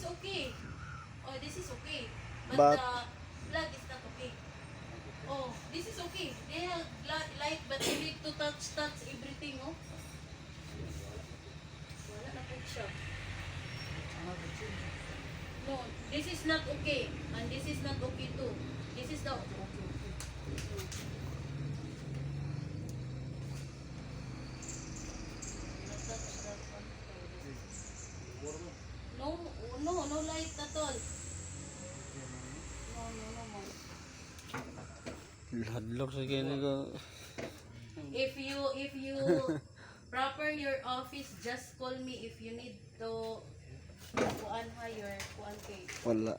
is okay. Oh, this is okay. But, But the blood is not okay. Oh, this is okay. They have light, but you need to touch everything, oh. Wala na po siya. No, this is not okay. And this is not okay too. This is the okay. Not touch that one. No, no light at all. No more. hadlok sa kini ko. If you proper your office, just call me if you need to kuan ha your kuan kay Wala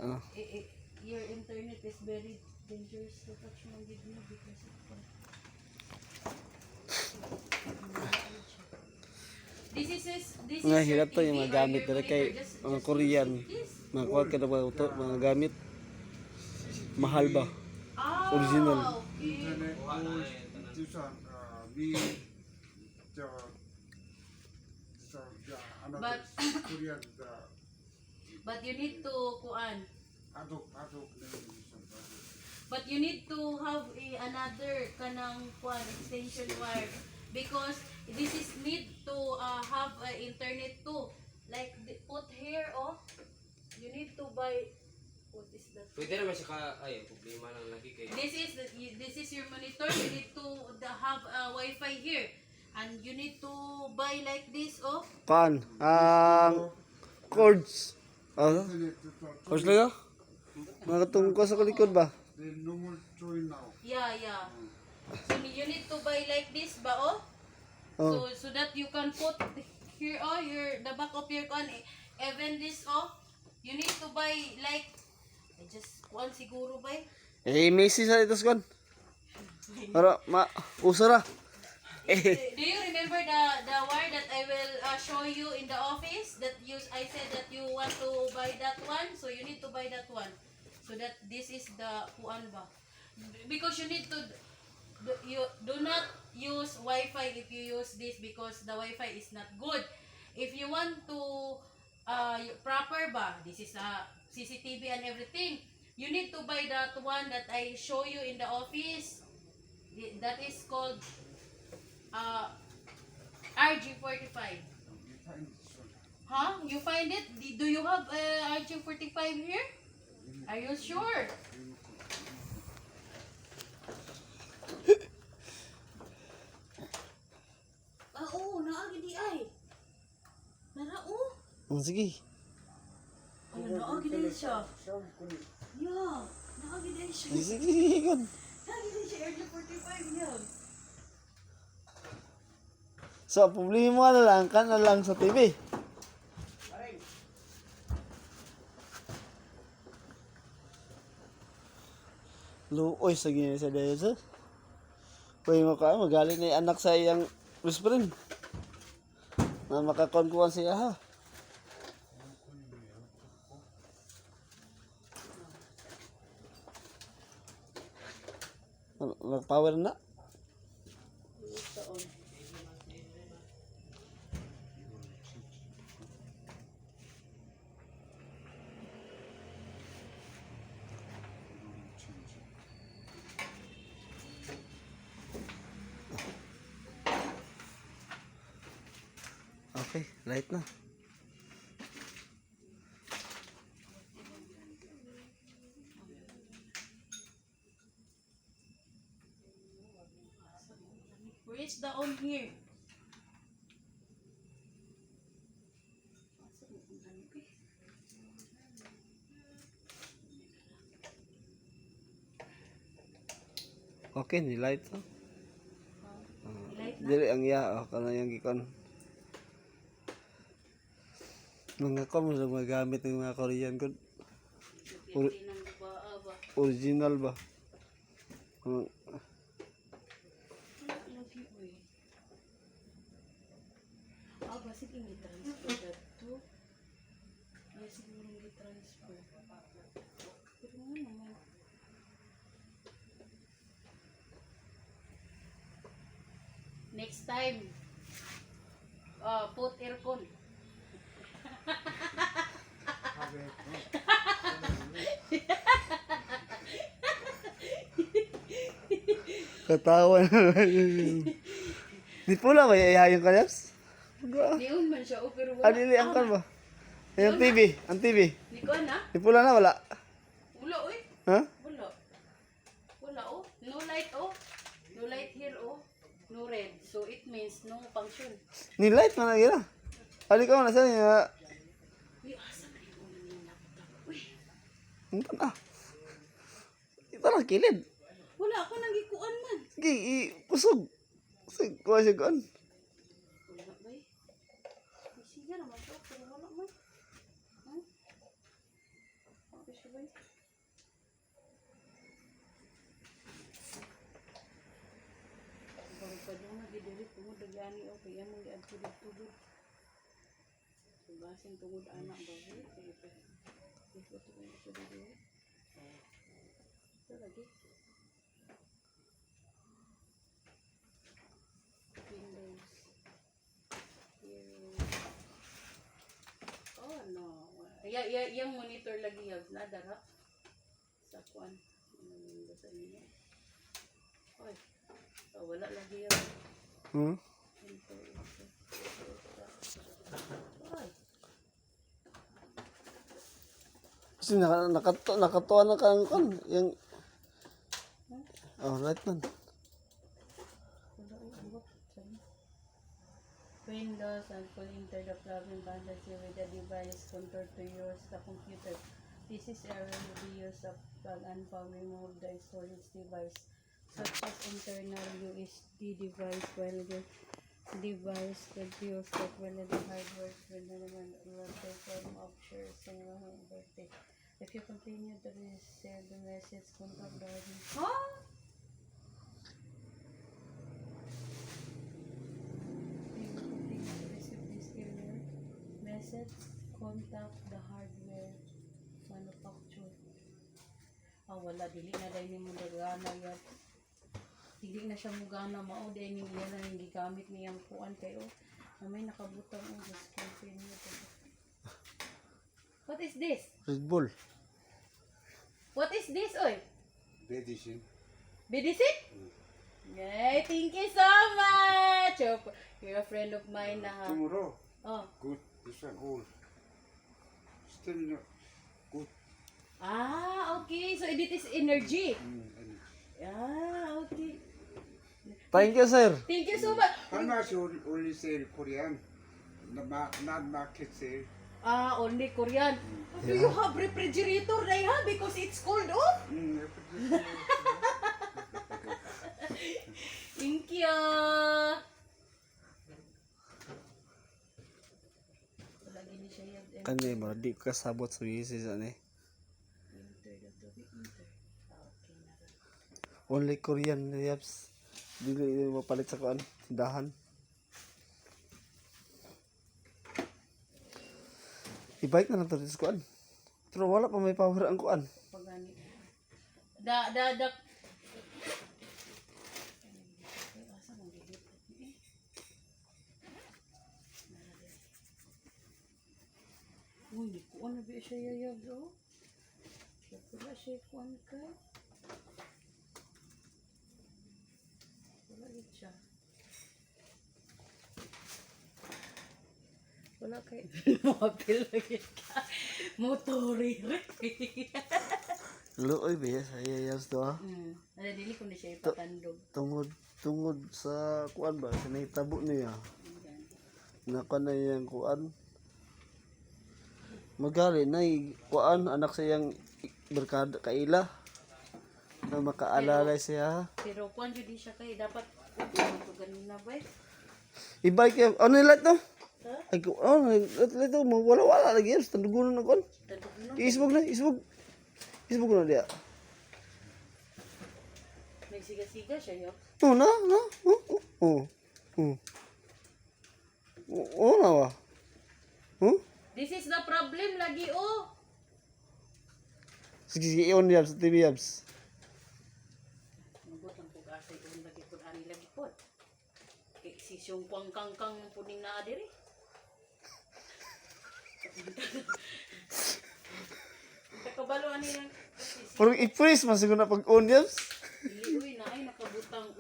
your internet is very dangerous to touch mo gid mo because this is Nga your hirap to TV yung or mga gamit your dala monitor. kay mga Korean. Yes. Mga kuha ka na ba ito, mga gamit. Mahal ba? Ah, Original. okay. Internet or tuition, we another Korean But you need to kuan. adult But you need to have another kanang kuan extension wire because this is need to have internet too. Like put here, oh. You need to buy. What is that? Pwede naman siya ka, ay, problema lang lagi kayo. This is your monitor. You need to have Wi-Fi here, and you need to buy like this, oh. Kaan? Ang cords. Cords lang yun? Mga tungko sa kalikod ba? They no more join now. Yeah. So you need to buy like this, ba, oh. Oh. So that you can put here, oh, the back of your con. Even this, oh. You need to buy like just one siguro ba? Eh, Macy sa ito skon. Para usara. Do you remember the wire that I will show you in the office that I said that you want to buy that one, so you need to buy that one. So that this is the kuan ba? Because you need to you do not use Wi-Fi if you use this because the Wi-Fi is not good. If you want to proper ba, this is a CCTV and everything. You need to buy that one that I show you in the office. That is called RG45. Huh? You find it? Do you have RG45 here? Are you sure? Oo, naagi di ay. Narao. Sige. Ano, naagi di siya. Yeah, naagi di siya. Sige, kon. Naagi di siya, RG45 yan. So, problema na lang, kan na lang sa TV. Luoy sa gini sa dahil sa. Pwede mo ka, magaling na yung anak sa iyang best friend. Na makakonkuhan siya ha. Nag-power na. Okay, light na. Where is the on here? Okay, ni light na. Light na. Dili ang iya, kana yang gikon. Mga ko mo magamit ng mga Korean ko. Original ba? Basi kang i-transfer that to. Ay, siguro i-transfer. Pero nga naman. Next time, put aircon. Okay. Katawa na. Di pula ba ihayon ka, Yaps? Neon man siya, oh, pero wala. Ah, dili, ang kan ba? Ang TV, ang TV. Di ko na. Di pula na, wala. Wala, oy. Ha? Wala. Wala, oh. No light, oh. No light here, oh. No red. So, it means no function. Ni-light man na gina. Ali ka man, nasa niya. Uy, asa na yung ulo ng laptop? Uy, Ito na. Ito na, kilid. wala ako nang ikuan man. Sige, kusog. Kusog, kuha siya kuhan. Wala ba eh? Sige naman siya, pero wala man. Hmm? Wala siya ba eh? Baru pa doon na didirit tungod dagyani o kaya mo iad ko dito. Tugasin tungod anak ba eh? Kaya pa. Ito to ko dito. Ito lagi. Windows. Here. Oh no. Yung monitor lagi yung nadara. Sa kuan. Basta niya. Oy. Oh, wala lagi yung Hmm? Oy. Kasi nakatuwa na ka ng kuhan. Yung... Oh, right man. Windows and full enter the plugin fantasy with the device controlled to use the computer. This is a really use of plug and power remove the storage device such as internal USB device while the device could be used that when the hardware will perform options and birthday. If you continue to receive the message, contact the Huh? Message, contact the hardware manufacturer. Ah, wala, dili na dahil mo nagana yan. Dili na siya mugana, mao dahil yung yan ang gigamit niyang kuan kayo. May nakabutang o, just continue to. What is this? Red Bull. What is this, oy? Medicine. Bidisit? Yay, thank you so much! You're a friend of mine na ha. Tomorrow. Oh. Good. This one all. Still not good. Ah, okay. So, it is energy. And Ah, okay. Thank you, sir. Thank you so much. how much you only sell Korean? Not market sale. Ah, only Korean. Do you have refrigerator, Raiha? Because it's cold, oh? Thank you. Lagi ni siya yan. Kanya mo, di ko kasabot sa wisis, ano eh. Only Korean, Yaps. Dili mapalit sa kuan, tindahan. I-bike na lang to sa kuan. Pero wala pa may power ang kuan. Pagani. Da. Uy, kuan na ba siya yayag, oh? Siya pala siya kuan ka. Wala yun siya. Wala kay mapil lagi ka. Motori. Luoy ba sa Yaps to ha? Ada dili ko na siya ipatandog. Tungod sa kuan ba, sa nahitabo niya. Nakuan na yung kuan. Magali na kuan anak siyang berkada kaila na makaalala siya. Pero kuan jud di siya kay dapat ko ganina ba? I-bike yung ano nila to? Ha? Ay ko ito mo wala lagi Yaps tandugunan na kuan. Tandog no. Isbog na dia. Nagsiga-siga siya yo. Oh na. Oh na wa. This is the problem lagi oh. Sige on Yaps TV Yaps. Nabot ang pag-asay ko lagi pud ani lagi pod. Kay si siyong kang puning naa diri. Kabalo ani lang. Pero i-freeze man siguro na pag on Yaps. Dili uy na ay nakabutang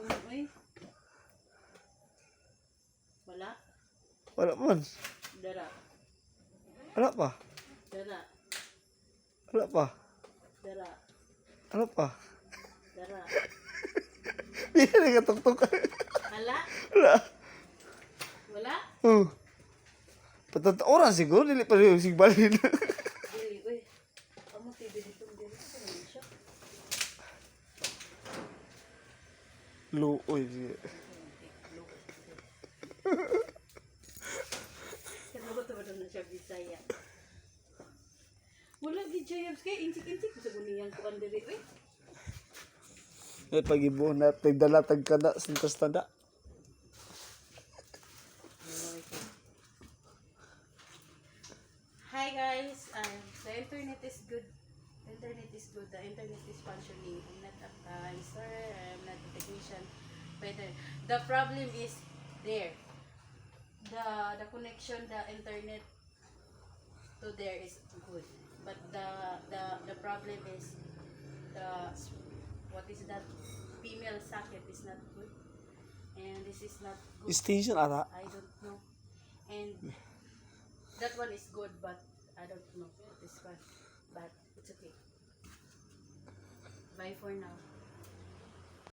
Dara. Wala pa. Dara. Ano pa? Dara. Hindi na nagatuktok. Hala? Wala. Wala? Oh. Patataoran siguro, dili pa rin yung sigbalin. Dili, uy. Amo TV dito, dili. Ano yun siya? Luoy. Sige. Kaya ko ito na siya Bisaya. Wala gid kay insik-insik sa guniyang kuan diri, uy. May pag-ibo na, tagdala, tagkada, sintas tada. Hi guys, the internet is good. The internet is good. The internet is functioning. I'm not a installer. I'm not a technician. But the problem is there. The connection, the internet to there is good. But the problem is the what is that female socket is not good. And this is not good. Station ata. I don't know. And that one is good, but I don't know this one. But it's okay. Bye for now.